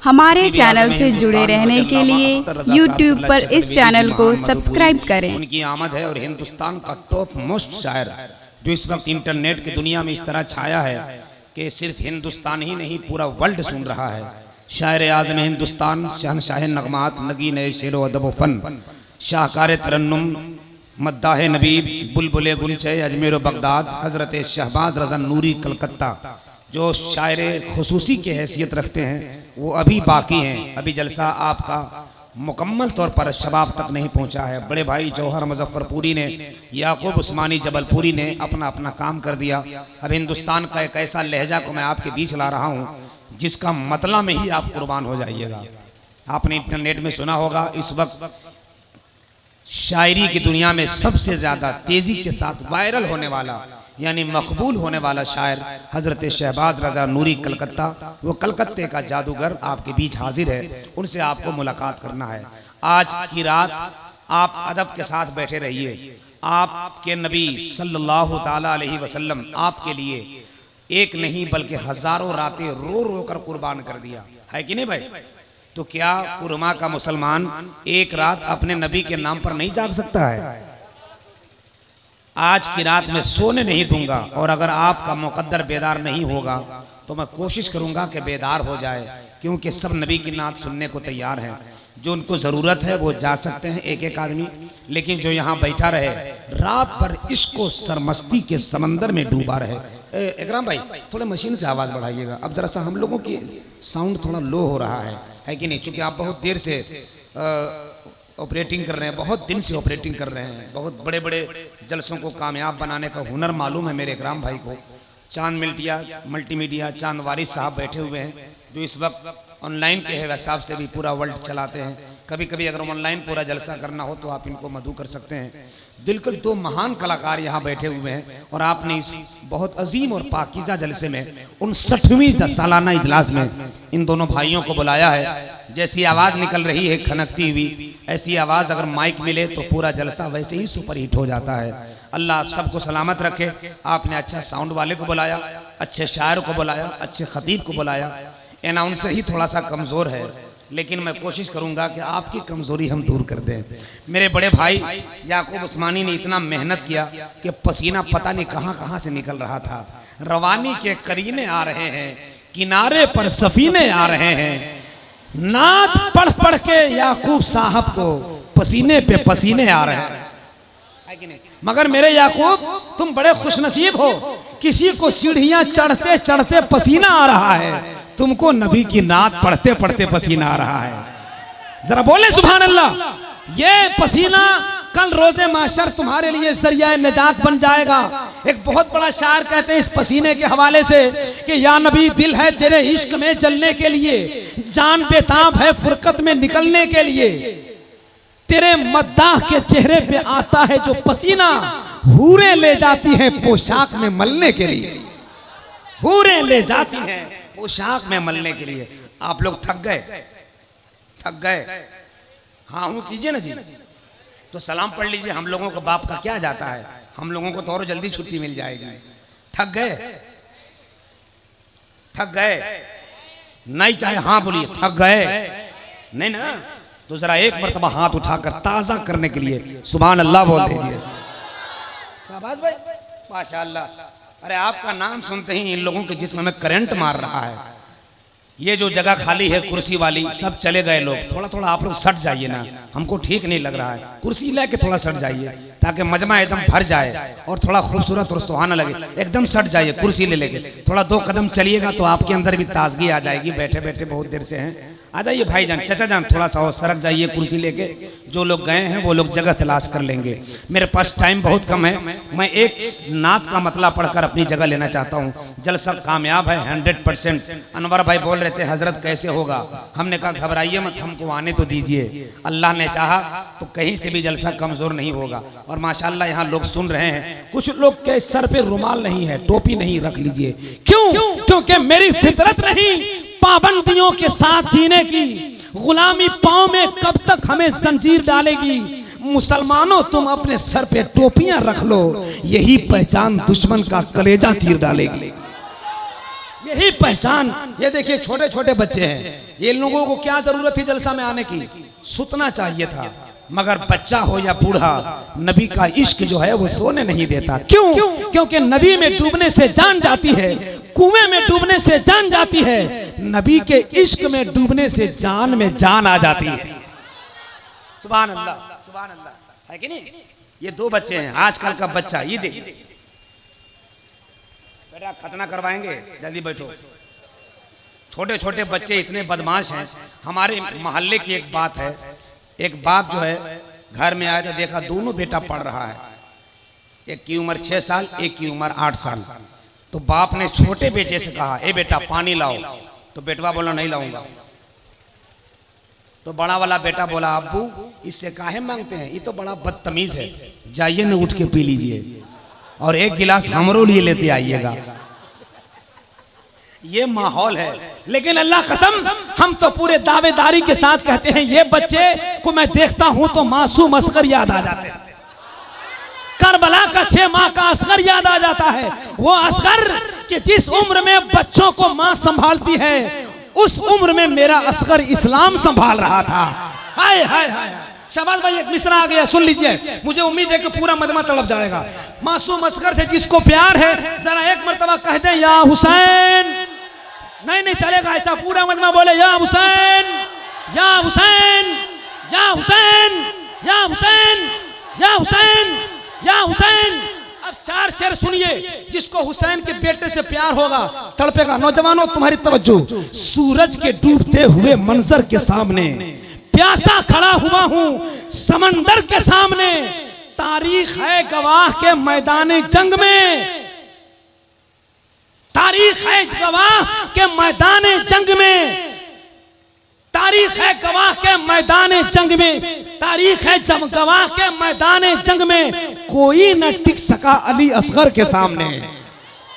हमारे चैनल से जुड़े रहने के लिए YouTube पर इस चैनल को सब्सक्राइब करें। उनकी आमद है और हिंदुस्तान का टॉप मोस्ट शायर जो इस वक्त इंटरनेट की दुनिया में इस तरह छाया है कि सिर्फ हिंदुस्तान ही नहीं पूरा वर्ल्ड सुन रहा है। शायर आज़म हिंदुस्तान, शहनशाह नगमात, नगीन शेरो अदब फन, शाहकार तरन्नुम, मद्दाह नबी, बुलबुले गुलचे अजमेर बगदाद, हजरत शहबाज रज़ा नूरी कलकत्ता जो शायर खुसूसी की हैसियत रखते हैं वो अभी बाकी हैं। अभी जलसा आपका मुकम्मल तौर पर शबाब तक नहीं पहुंचा है। बड़े भाई जौहर मुजफ्फरपुरी ने, याकूब उस्मानी जबलपुरी ने अपना अपना काम कर दिया। अब हिंदुस्तान का एक ऐसा लहजा को मैं आपके बीच ला रहा हूं जिसका मतलब में ही आप कुर्बान हो जाइएगा। आपने इंटरनेट में सुना होगा इस वक्त शायरी की दुनिया में सबसे ज्यादा तेजी के साथ वायरल होने वाला यानी मकबूल होने वाला शायर हजरत शहबाज रज़ा नूरी कलकत्ता। वो कलकत्ते का जादूगर आपके बीच हाजिर है, उनसे आपको मुलाकात करना है। आज की रात आप अदब के साथ बैठे रहिए। आपके नबी सल्लल्लाहु ताला अलैहि वसल्लम आपके लिए एक नहीं बल्कि हजारों रातें रो रो कर कुर्बान कर दिया है कि नहीं भाई? तो क्या कुरमा का मुसलमान एक रात अपने नबी के नाम पर नहीं जाग सकता है? आज की रात मैं सोने नहीं दूंगा और अगर आपका मुकद्दर बेदार नहीं होगा तो मैं कोशिश करूंगा कि बेदार हो जाए, क्योंकि सब नबी की नात सुनने को तैयार हैं। जो उनको ज़रूरत है वो जा सकते हैं एक एक आदमी, लेकिन जो यहाँ बैठा रहे रात भर इश्को सरमस्ती के समंदर में डूबा रहे। इकराम भाई थोड़ा मशीन से आवाज़ बढ़ाइएगा। अब जरा सा हम लोगों की साउंड थोड़ा लो हो रहा है कि नहीं? चूँकि आप बहुत देर से ऑपरेटिंग कर रहे हैं, बहुत दिन से ऑपरेटिंग कर रहे हैं, बहुत बड़े बड़े जलसों को कामयाब बनाने का हुनर मालूम है मेरे इकराम भाई को। चांद मल्टीमीडिया चांद वारिस साहब बैठे हुए हैं जो इस वक्त ऑनलाइन के हिसाब से भी पूरा वर्ल्ड चलाते हैं। कभी कभी अगर ऑनलाइन पूरा जलसा करना हो तो आप इनको मधु कर सकते हैं। दिलकुल दो महान कलाकार यहाँ बैठे हुए हैं और आपने इस बहुत अजीम और पाकीज़ा जलसे में 59वीं सालाना इजलास में इन दोनों भाइयों को बुलाया है। जैसी आवाज़ निकल रही है खनकती हुई, ऐसी आवाज़ अगर माइक मिले तो पूरा जलसा वैसे ही सुपर हिट हो जाता है। अल्लाह आप सबको सलामत रखे। आपने अच्छा साउंड वाले को बुलाया, अच्छे शायर को बुलाया, अच्छे खतीब को बुलाया। अनाउंसर ही थोड़ा सा कमज़ोर है, लेकिन मैं कोशिश करूंगा कि आपकी कमज़ोरी हम दूर कर दें। मेरे बड़े भाई याकूब उस्मानी ने इतना मेहनत किया कि पसीना पता नहीं कहां कहां से निकल रहा था। रवानी के करीने आ रहे हैं, किनारे पर सफीने आ रहे हैं। नात पढ़ पढ़ के याकूब साहब को पसीने पे पसीने आ रहे हैं। मगर मेरे याकूब तुम बड़े खुशनसीब हो, किसी को सीढ़ियां चढ़ते चढ़ते पसीना आ रहा है, तुमको नबी की नात पढ़ते पढ़ते पसीना आ रहा है। जरा बोले सुभान अल्लाह। ये पसीना कल रोजे माशर तुम्हारे लिए जरिया निजात बन जाएगा। एक बहुत बड़ा शायर कहते हैं इस पसीने के हवाले से कि या नबी दिल है तेरे इश्क में जलने के लिए, जान बेताब है फुरकत में निकलने के लिए, तेरे मद्दाह के चेहरे पे आता है जो पसीना, हूरें ले जाती हैं पोशाक में मलने के लिए, हूरें ले जाती हैं पोशाक में मलने के लिए। आप लोग थक गए? हाँ हूँ कीजिए ना जी, तो सलाम पढ़ लीजिए। हम लोगों को बाप का क्या जाता है, हम लोगों को तो और जल्दी छुट्टी मिल जाएगी। थक गए नहीं? चाहे हाँ बोलिए थक गए नहीं ना? तो जरा एक मरतबा हाथ उठाकर ताजा करने के लिए सुभान अल्लाह बोल दीजिए। शाबाश भाई, माशाअल्लाह। अरे आपका नाम सुनते ही इन लोगों के जिस्म में करंट मार रहा है। ये जो जगह खाली है कुर्सी वाली, सब चले गए लोग। थोड़ा थोड़ा आप लोग सट जाइए ना, हमको ठीक नहीं लग रहा है। कुर्सी लेके थोड़ा सट जाइए ताकि मजमा एकदम भर जाए और थोड़ा खूबसूरत और सुहाना लगे। एकदम सट जाइए कुर्सी ले लेके, थोड़ा 2 कदम चलिएगा तो आपके अंदर भी ताजगी आ जाएगी। बैठे बैठे बहुत देर से हैं, आ जाइए भाईजान, चचा जान, थोड़ा सा और सरक जाइए कुर्सी लेके। जो लोग गए हैं वो लोग जगह तलाश कर लेंगे। मेरे पास टाइम बहुत कम है, मैं एक नात का मतला पढ़कर अपनी जगह लेना चाहता हूँ। जलसा कामयाब है 100%। अनवर भाई बोल रहे थे हजरत कैसे होगा, हमने कहा घबराइए मत, हमको आने तो दीजिए। अल्लाह ने चाहा तो कहीं से भी जलसा कमजोर नहीं होगा। और माशाअल्लाह यहाँ लोग सुन रहे हैं, कुछ लोग के सर पे रुमाल नहीं है, टोपी नहीं, रख लीजिए। क्यों? क्योंकि मेरी फितरत नहीं पाबंदियों के साथ जीने की, गुलामी पांव में कब तक हमें जंजीर डालेगी। मुसलमानों तुम अपने सर पे टोपियां रख लो, यही पहचान दुश्मन का कलेजा चीर डालेगी। यही पहचान। ये देखिए छोटे छोटे बच्चे हैं, ये लोगों को क्या जरूरत थी जलसा में आने की, सुतना चाहिए था, मगर बच्चा हो या बूढ़ा, नबी का इश्क जो है वो सोने नहीं देता। क्यों? क्योंकि नदी में डूबने से जान जाती है, कुएं में डूबने से जान जाती है, नबी के इश्क में डूबने से जान में जान आ जाती है। सुभान अल्लाह, सुभान अल्लाह, है कि नहीं? ये दो बच्चे हैं, आजकल का बच्चा, ये देखिए बेटा खतना करवाएंगे, जल्दी बैठो। छोटे छोटे बच्चे इतने बदमाश हैं। हमारे मोहल्ले की एक बात है, एक बाप जो है घर में आया तो देखा दोनों बेटा पढ़ रहा है, एक की उम्र 6 साल, एक की उम्र 8 साल। तो बाप ने छोटे बेटे से कहा, ए बेटा पानी लाओ, तो बेटवा बोला नहीं लाऊंगा। तो बड़ा वाला बेटा बोला, अब्बू इससे काहे मांगते हैं, ये तो बड़ा बदतमीज है, जाइए न उठ के पी लीजिए और एक गिलास हमरो लिए लेते आइएगा। ये माहौल है। लेकिन अल्लाह कसम, हम तो पूरे दावेदारी के साथ कहते हैं, ये बच्चे को मैं देखता हूं तो मासूम असगर याद आ जाते हैं। करबला का 6 माह का असगर याद आ जाता है। वो असगर कि जिस उम्र में बच्चों को मां संभालती है, उस उम्र में मेरा असगर इस्लाम संभाल रहा था। हाय हाय हाय, शाबाश भाई, एक मिसरा आ गया, सुन लीजिए, मुझे उम्मीद है कि पूरा मजमा तड़प जाएगा। मासूम असगर से जिसको प्यार है, जरा एक मर्तबा कह दे या हुसैन। नहीं नहीं चलेगा ऐसा, पूरा मजमा बोले या हुसैन, या हुसैन, या हुसैन, या हुसैन, या हुसैन, या हुसैन। अब 4 शेर सुनिए, जिसको हुसैन के बेटे से प्यार होगा तड़पेगा। नौजवानों तुम्हारी तवज्जो, सूरज के डूबते हुए मंजर के सामने प्यासा खड़ा हुआ हूं समंदर के सामने, तारीख है गवाह के मैदान जंग में, तारीख है गवाह के मैदान जंग में, तारीख है गवाह के मैदान जंग में, तारीख है जब गवाह के मैदान जंग में, कोई न टिक सका अली असगर के सामने।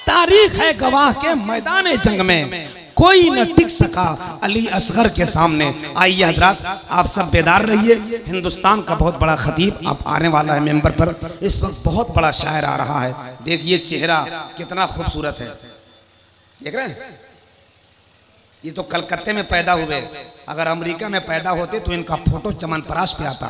तारीख है गवाह के मैदान जंग में, कोई न टिक सका अली असगर के सामने। आइए हजरात, आप सब बेदार रहिए। हिंदुस्तान का बहुत बड़ा खतीब अब आने वाला है मेंबर पर। इस वक्त बहुत बड़ा शायर आ रहा है। देखिए चेहरा कितना खूबसूरत है, देख रहे हैं? ये तो कलकत्ते में पैदा हुए, अगर अमेरिका में पैदा होते तो इनका फोटो चमनप्राश पे आता।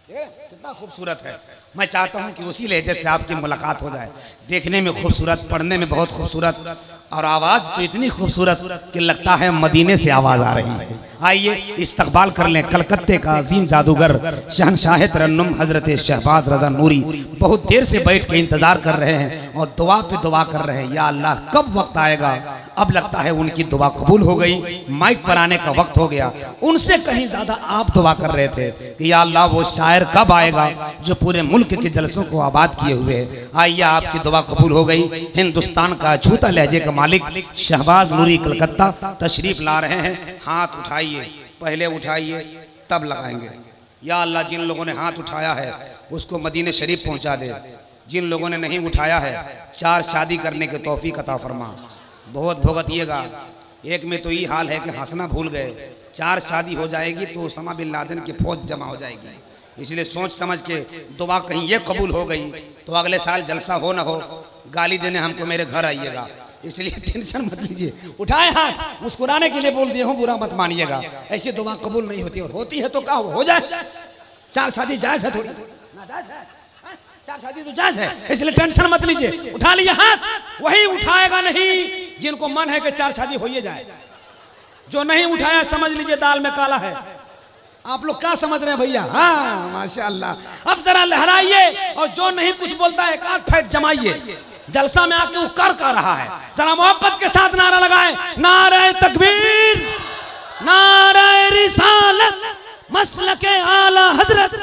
कितना खूबसूरत है। मैं चाहता हूं कि उसी लहजे से आपकी मुलाकात हो जाए। देखने में खूबसूरत, पढ़ने में बहुत खूबसूरत, और आवाज तो इतनी खूबसूरत कि लगता है मदीने से आवाज आ रही है। आइए इस्तकबाल कर लें कलकत्ते का अजीम जादूगर शहनशाह तरन्नुम हजरत शहबाज रजा नूरी। बहुत देर से बैठ के इंतजार कर रहे हैं और दुआ पे दुआ कर रहे हैं, या अल्लाह कब वक्त आएगा। अब लगता है उनकी दुआ कबूल हो गई, माइक पर आने का वक्त हो गया। उनसे कहीं ज्यादा आप दुआ कर रहे थे कि या अल्लाह वो शायर कब आएगा जो पूरे मुल्क के जलसों को आबाद किए हुए है। आइए आपकी दुआ कबूल हो गई। हिंदुस्तान का छूता लहजे का मालिक शहबाज नूरी कलकत्ता तशरीफ ला रहे हैं। हाथ उठाइए, पहले उठाइए तब लगाएंगे। या अल्लाह जिन लोगों ने हाथ उठाया है उसको मदीने शरीफ पहुंचा दे, जिन लोगों ने नहीं उठाया है 4 शादी करने के तौफीक अता फरमा। बहुत भुगतिएगा, एक में तो ये हाल है कि हंसना भूल गए, 4 शादी हो जाएगी तो उसामा बिन लादेन की फौज जमा हो जाएगी। इसलिए सोच समझ के दुआ कहीं ये कबूल हो गई तो अगले साल जलसा हो ना हो, गाली देने हमको मेरे घर आइएगा। इसलिए टेंशन मत लीजिए, उठाए हाथ, मुस्कुराने के लिए बोल दिए हूँ, बुरा मत मानिएगा। ऐसी दुआ कबूल नहीं होती, और होती है तो क्या हो जाए। 4 शादी जायज है, थोड़ी ना जायज है, 4 शादी तो जायज है, इसलिए टेंशन मत लीजिए। उठा लीजिए हाथ, वही उठाएगा नहीं जिनको मन है कि 4 शादी हो जाए। जो नहीं उठाया समझ लीजिए दाल में काला है। आप लोग क्या समझ रहे हैं भैया? हाँ माशाअल्लाह। अब जरा लहराइए, और जो नहीं कुछ बोलता है 1 आध फैट जमाइए। जलसा में आके वो कर रहा है, जरा मोहब्बत के साथ नारा लगाए, नारे तकबीर, नारे रिसालत, मसलके आला हजरत,